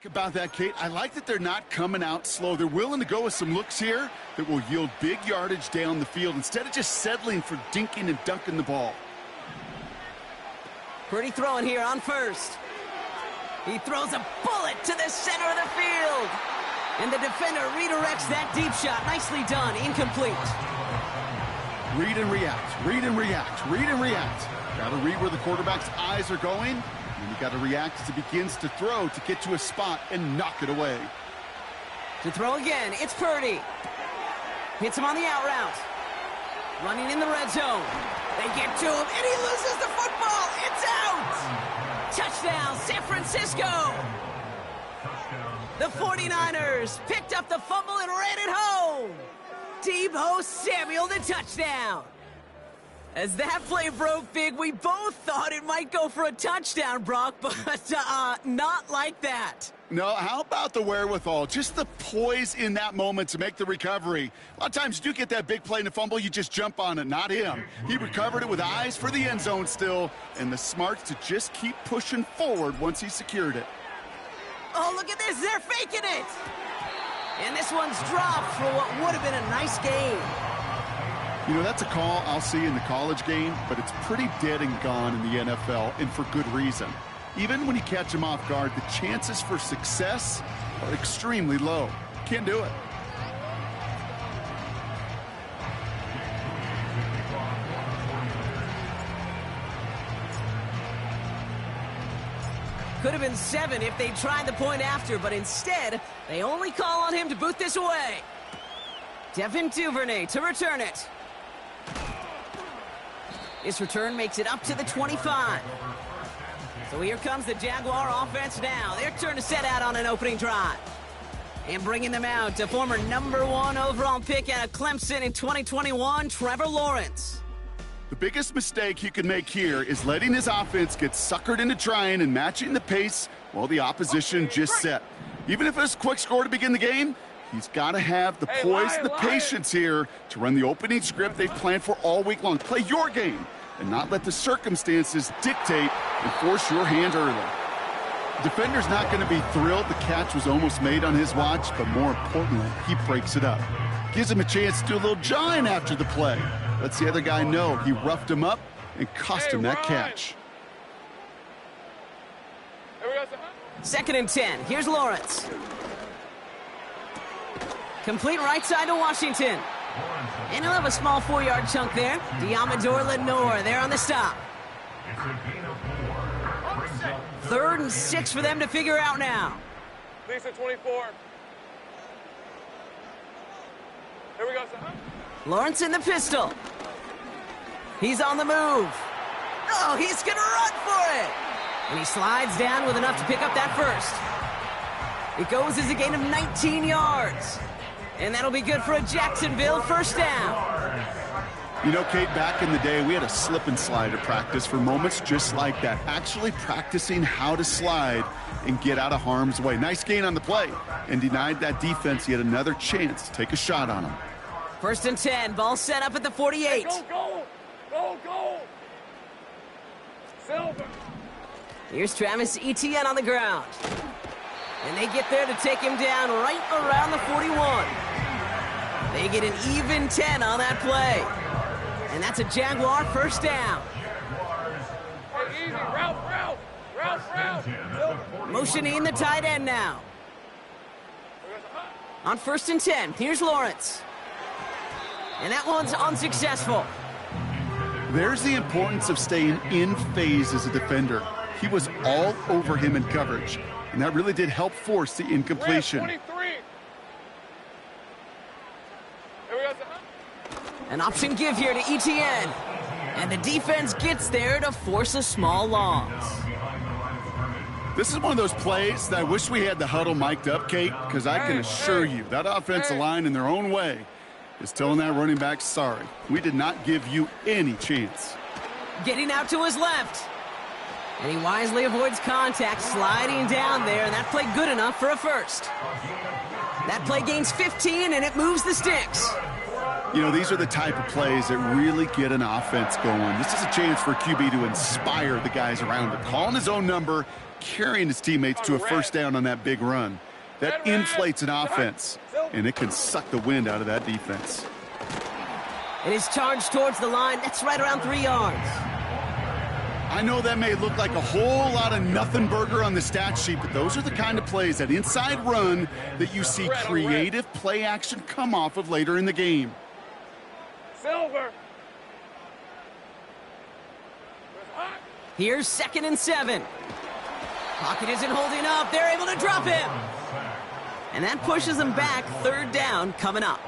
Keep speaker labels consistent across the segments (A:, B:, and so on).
A: About that, Kate, I like that they're not coming out slow. They're willing to go with some looks here that will yield big yardage down the field instead of just settling for dinking and dunking the ball.
B: Pretty throwing here on first. He throws a bullet to the center of the field. And the defender redirects that deep shot. Nicely done. Incomplete.
A: Read and react. Read and react. Read and react. Got to read where the quarterback's eyes are going. And you got to react as he begins to throw to get to a spot and knock it away.
B: To throw again, it's Purdy. Hits him on the out route. Running in the red zone. They get to him, and he loses the football. It's out! Touchdown, San Francisco! The 49ers picked up the fumble and ran it home. Deebo Samuel, the touchdown. As that play broke big, we both thought it might go for a touchdown, Brock, but not like that.
A: No, how about the wherewithal? Just the poise in that moment to make the recovery. A lot of times you do get that big play in a fumble, you just jump on it. Not him. He recovered it with eyes for the end zone still, and the smarts to just keep pushing forward once he secured it.
B: Oh, look at this. They're faking it. And this one's dropped for what would have been a nice game.
A: You know, that's a call I'll see in the college game, but it's pretty dead and gone in the NFL, and for good reason. Even when you catch him off guard, the chances for success are extremely low. Can't do it.
B: Could have been 7 if they tried the point after, but instead, they only call on him to boot this away. Devin Duvernay to return it. This return makes it up to the 25. So here comes the Jaguar offense now. Their turn to set out on an opening drive. And bringing them out to former #1 overall pick out of Clemson in 2021, Trevor Lawrence.
A: The biggest mistake he could make here is letting his offense get suckered into trying and matching the pace while the opposition just set. Even if it's a quick score to begin the game, he's got to have the poise and the patience here to run the opening script they've planned for all week long. Play your game and not let the circumstances dictate and force your hand early. The defender's not going to be thrilled the catch was almost made on his watch, but more importantly, he breaks it up. Gives him a chance to do a little jawing after the play. Lets the other guy know he roughed him up and cost him that catch.
B: 2nd and 10. Here's Lawrence. Complete right side to Washington. And he'll have a small 4-yard chunk there. Diamador Lenore there on the stop. 3rd and 6 for them to figure out now.
C: Lisa 24. Here we go, son.
B: Lawrence in the pistol. He's on the move. Oh, he's going to run for it. And he slides down with enough to pick up that first. It goes as a gain of 19 yards. And that'll be good for a Jacksonville first down.
A: You know, Kate, back in the day, we had a slip and slide at practice for moments just like that. Actually practicing how to slide and get out of harm's way. Nice gain on the play. And denied that defense yet another chance to take a shot on him.
B: 1st and 10. Ball set up at the 48.
C: Go, go! Go, go! Silver!
B: Here's Travis Etienne on the ground. And they get there to take him down right around the 41. They get an even 10 on that play. And that's a Jaguar first down.
C: Hey, easy. Route.
B: Motioning the tight end now. On 1st and 10, here's Lawrence. And that one's unsuccessful.
A: There's the importance of staying in phase as a defender. He was all over him in coverage, and that really did help force the incompletion.
B: An option give here to Etienne. And the defense gets there to force a small loss.
A: This is one of those plays that I wish we had the huddle mic'd up, Kate, because I can assure you that offensive line in their own way is telling that running back, sorry, we did not give you any chance.
B: Getting out to his left. And he wisely avoids contact, sliding down there, and that play good enough for a first. That play gains 15, and it moves the sticks.
A: You know, these are the type of plays that really get an offense going. This is a chance for a QB to inspire the guys around him. Calling his own number, carrying his teammates to a first down on that big run. That inflates an offense, and it can suck the wind out of that defense.
B: It is charged towards the line. That's right around 3 yards.
A: I know that may look like a whole lot of nothing burger on the stat sheet, but those are the kind of plays, that inside run, that you see creative play action come off of later in the game.
C: Silver.
B: Here's 2nd and 7. Pocket isn't holding up. They're able to drop him. And that pushes them back. 3rd down coming up.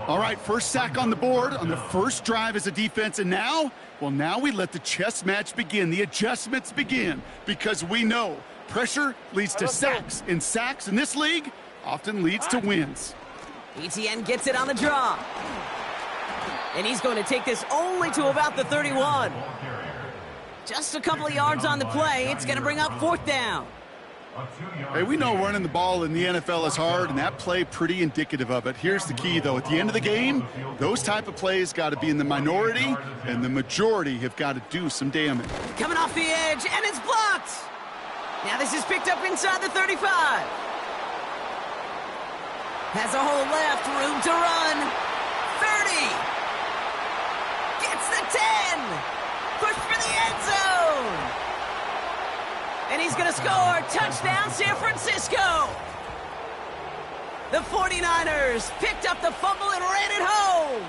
A: All right, first sack on the board on the first drive as a defense. And now, well, now we let the chess match begin. The adjustments begin, because we know pressure leads to sacks. And sacks in this league often leads to wins.
B: ETN gets it on the draw. And he's going to take this only to about the 31. Just a couple of yards on the play. It's going to bring up 4th down.
A: Hey, we know running the ball in the NFL is hard, and that play pretty indicative of it. Here's the key, though. At the end of the game, those type of plays got to be in the minority, and the majority have got to do some damage.
B: Coming off the edge, and it's blocked. Now this is picked up inside the 35. Has a hole left, room to run. 30. Gets the 10. Push for the end zone. And he's going to score. Touchdown, San Francisco. The 49ers picked up the fumble and ran it home.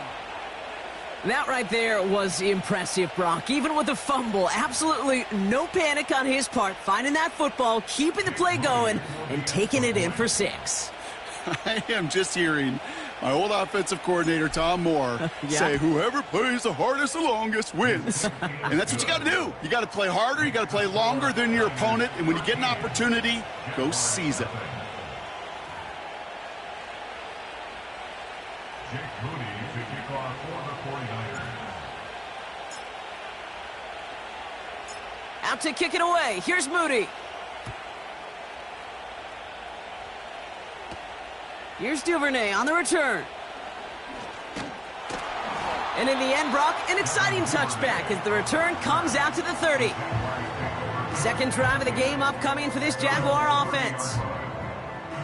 B: That right there was impressive, Brock. Even with the fumble, absolutely no panic on his part. Finding that football, keeping the play going, and taking it in for 6.
A: I am just hearing my old offensive coordinator, Tom Moore, say, whoever plays the hardest the longest wins. And that's what you got to do. You got to play harder. You got to play longer than your opponent. And when you get an opportunity, go seize it.
B: Out to kick it away. Here's Moody. Here's Duvernay on the return. And in the end, Brock, an exciting touchback as the return comes out to the 30. 2nd drive of the game upcoming for this Jaguar offense.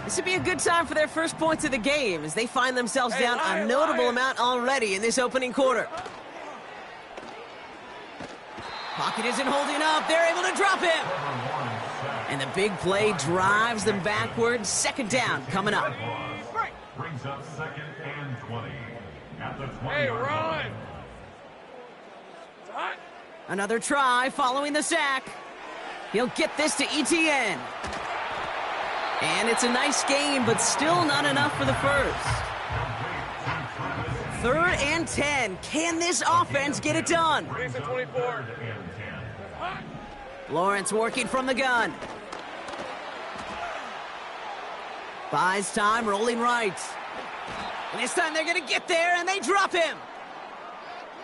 B: This would be a good time for their first points of the game as they find themselves down a notable amount already in this opening quarter. Pocket isn't holding up. They're able to drop him. And the big play drives them backwards. 2nd down coming up.
D: Brings up 2nd and 20 at the 20.
C: Hey, run!
B: Another try following the sack. He'll get this to ETN. And it's a nice game, but still not enough for the first. 3rd and 10. Can this offense get it done?
C: 24.
B: Lawrence working from the gun. Buys time, rolling right. And this time they're going to get there, and they drop him.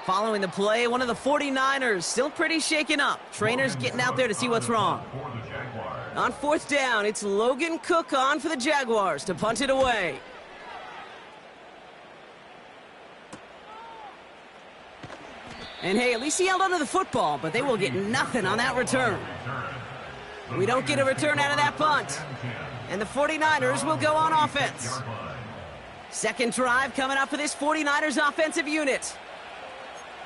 B: Following the play, one of the 49ers still pretty shaken up. Trainers getting out there to see what's wrong. On 4th down, it's Logan Cook on for the Jaguars to punt it away. And hey, at least he held onto the football, but they will get nothing on that return. We don't get a return out of that punt. And the 49ers will go on offense. 2nd drive coming up for this 49ers offensive unit.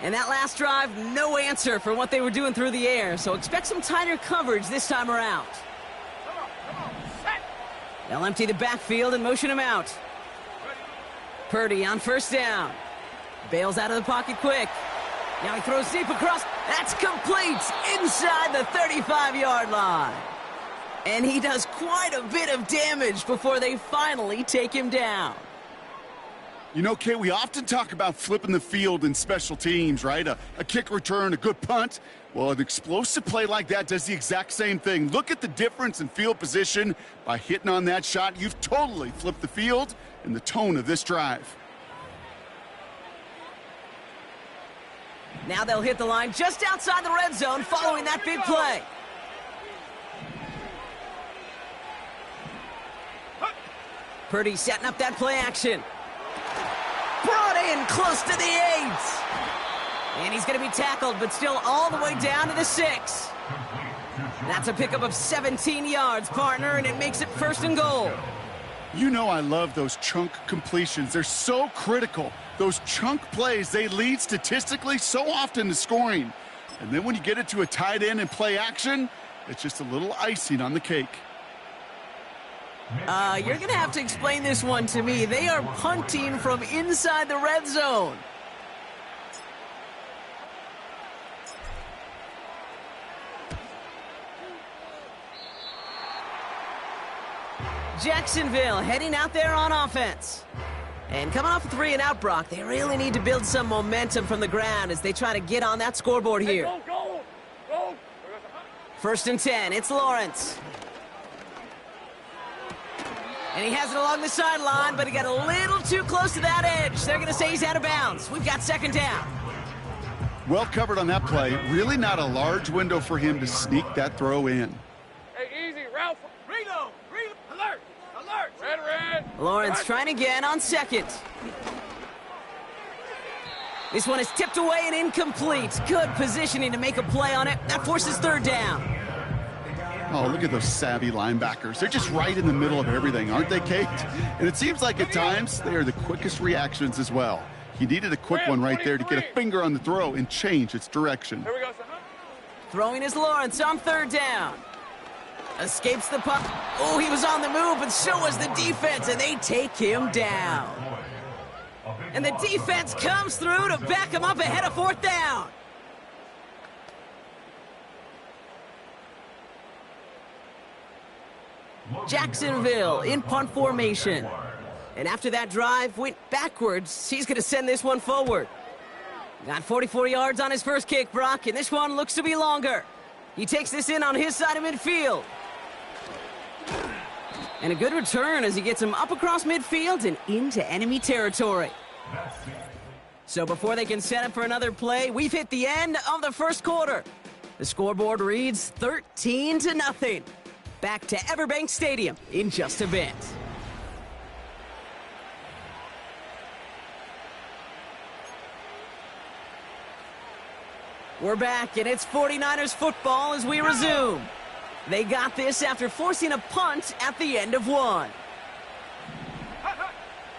B: And that last drive, no answer for what they were doing through the air. So expect some tighter coverage this time around. They'll empty the backfield and motion him out. Purdy on 1st down. Bails out of the pocket quick. Now he throws deep across. That's complete inside the 35-yard line. And he does quite a bit of damage before they finally take him down.
A: You know, Kate, we often talk about flipping the field in special teams, right? A kick return, a good punt. Well, an explosive play like that does the exact same thing. Look at the difference in field position. By hitting on that shot, you've totally flipped the field and the tone of this drive.
B: Now they'll hit the line just outside the red zone following that big play. Purdy setting up that play action. Brought in close to the 8. And he's going to be tackled, but still all the way down to the 6. That's a pickup of 17 yards, partner, and it makes it 1st and goal.
A: You know I love those chunk completions. They're so critical. Those chunk plays, they lead statistically so often to scoring. And then when you get it to a tight end and play action, it's just a little icing on the cake.
B: You're going to have to explain this one to me. They are punting from inside the red zone. Jacksonville heading out there on offense. And coming off a 3-and-out, Brock, they really need to build some momentum from the ground as they try to get on that scoreboard here.
C: Go.
B: 1st and 10, it's Lawrence. And he has it along the sideline, but he got a little too close to that edge. They're going to say he's out of bounds. We've got 2nd down.
A: Well covered on that play. Really not a large window for him to sneak that throw in.
C: Hey, easy. Ralph. Reno. Alert. Red.
B: Lawrence trying again on 2nd. This one is tipped away and incomplete. Good positioning to make a play on it. That forces 3rd down.
A: Oh, look at those savvy linebackers. They're just right in the middle of everything, aren't they, Kate? And it seems like at times they are the quickest reactions as well. He needed a quick one right there to get a finger on the throw and change its direction.
C: Here we go, son.
B: Throwing is Lawrence on 3rd down. Escapes the puck. Oh, he was on the move, but so was the defense, and they take him down. And the defense comes through to back him up ahead of 4th down. Jacksonville in punt formation. And after that drive went backwards, he's going to send this one forward. Got 44 yards on his first kick, Brock, and this one looks to be longer. He takes this in on his side of midfield. And a good return as he gets him up across midfield and into enemy territory. So before they can set up for another play, we've hit the end of the 1st quarter. The scoreboard reads 13-0. Back to Everbank Stadium in just a bit. We're back, and it's 49ers football as we resume. They got this after forcing a punt at the end of 1.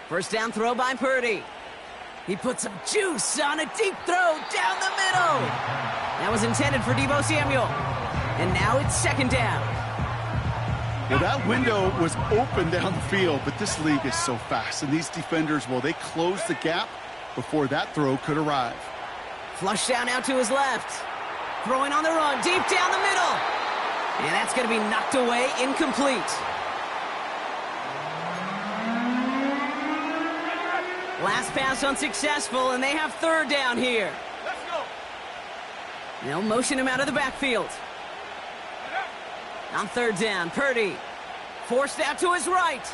B: 1st down throw by Purdy. He put some juice on a deep throw down the middle. That was intended for Deebo Samuel. And now it's 2nd down.
A: Well, that window was open down the field, but this league is so fast. And these defenders, well, they closed the gap before that throw could arrive.
B: Flush down now to his left. Throwing on the run, deep down the middle. And that's going to be knocked away, incomplete. Last pass unsuccessful, and they have 3rd down here.
C: Let's go.
B: They'll motion him out of the backfield. On 3rd down, Purdy. Forced out to his right.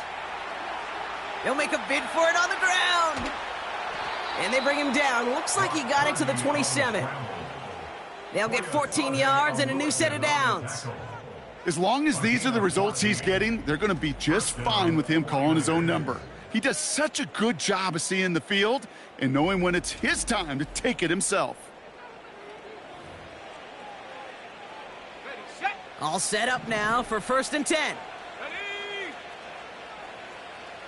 B: He'll make a bid for it on the ground. And they bring him down. Looks like he got it to the 27. They'll get 14 yards and a new set of downs.
A: As long as these are the results he's getting, they're going to be just fine with him calling his own number. He does such a good job of seeing the field and knowing when it's his time to take it himself.
B: All set up now for 1st and 10.
C: Ready.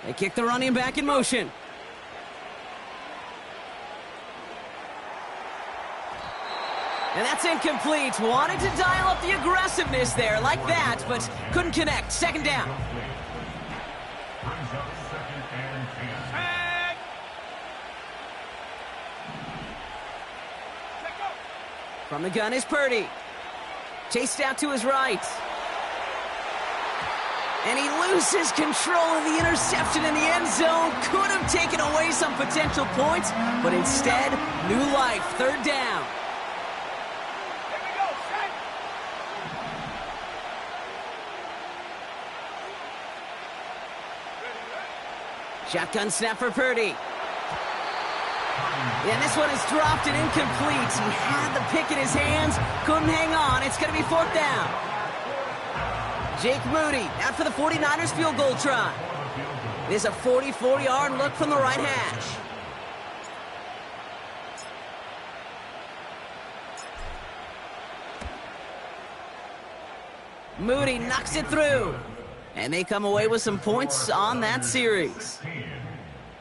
B: They kick the running back in motion. And that's incomplete. Wanted to dial up the aggressiveness there like that, but couldn't connect. 2nd down. From the gun is Purdy. Chased out to his right. And he loses control of the interception in the end zone. Could have taken away some potential points, but instead, new life. 3rd down. Shotgun snap for Purdy. And this one is dropped and incomplete. He had the pick in his hands, couldn't hang on. It's going to be 4th down. Jake Moody out for the 49ers field goal try. It is a 44-yard look from the right hash. Moody knocks it through. And they come away with some points on that series.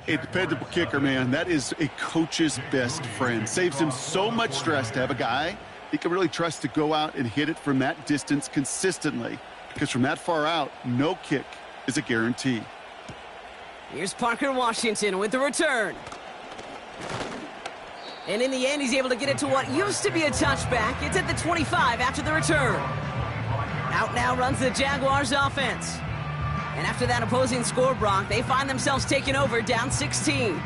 A: A dependable kicker, man. That is a coach's best friend. Saves him so much stress to have a guy he can really trust to go out and hit it from that distance consistently. Because from that far out, no kick is a guarantee.
B: Here's Parker Washington with the return. And in the end, he's able to get it to what used to be a touchback. It's at the 25 after the return. Out now runs the Jaguars offense. And after that opposing score, Brock, they find themselves taking over down 16.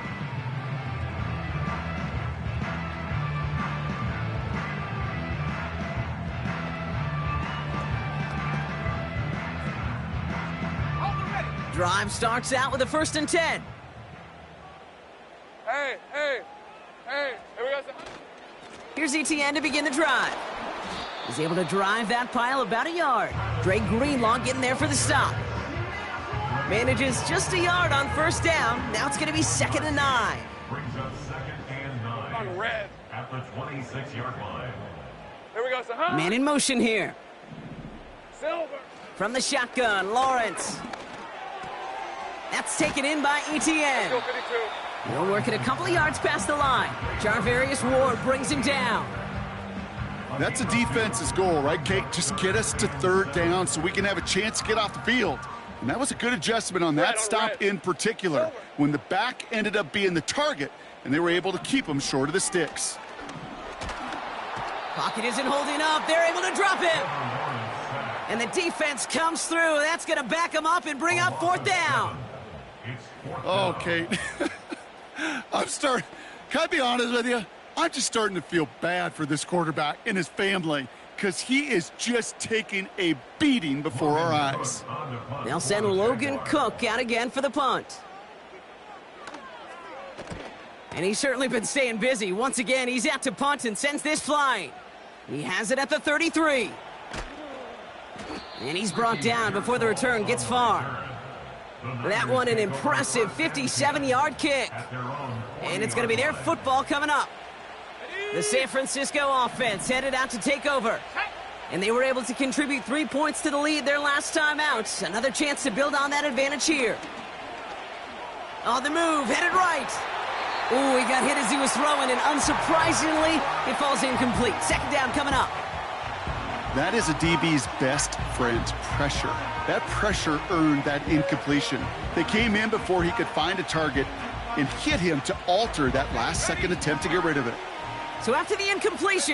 B: Drive starts out with a 1st and 10.
C: Hey, here we go.
B: Here's ETN to begin the drive. He's able to drive that pile about a yard. Drake Greenlaw getting there for the stop. Manages just a yard on 1st down. Now it's going to be 2nd and 9.
D: Brings up 2nd and 9.
C: On red.
D: At the 26-yard line.
C: Here we go, son.
B: Man in motion here.
C: Silver.
B: From the shotgun, Lawrence. That's taken in by ETN.
C: Go 52.
B: He'll work it a couple of yards past the line. Jarvarius Ward brings him down.
A: That's a defense's goal, right, Kate? Just get us to 3rd down so we can have a chance to get off the field. And that was a good adjustment on that stop in particular, when the back ended up being the target, and they were able to keep him short of the sticks.
B: Pocket isn't holding up. They're able to drop him. And the defense comes through. That's going to back him up and bring up 4th down.
A: Oh, Kate. Can I be honest with you? I'm just starting to feel bad for this quarterback and his family, because he is just taking a beating before our eyes.
B: They'll send Logan Cook out again for the punt. And he's certainly been staying busy. Once again, he's out to punt and sends this flying. He has it at the 33. And he's brought down before the return gets far. That one an impressive 57-yard kick. And it's going to be their football coming up. The San Francisco offense headed out to take over. And they were able to contribute 3 points to the lead their last time out. Another chance to build on that advantage here. On the move, headed right. Ooh, he got hit as he was throwing, and unsurprisingly, it falls incomplete. 2nd down coming up.
A: That is a DB's best friend, pressure. That pressure earned that incompletion. They came in before he could find a target and hit him to alter that last-second attempt to get rid of it.
B: So after the incompletion,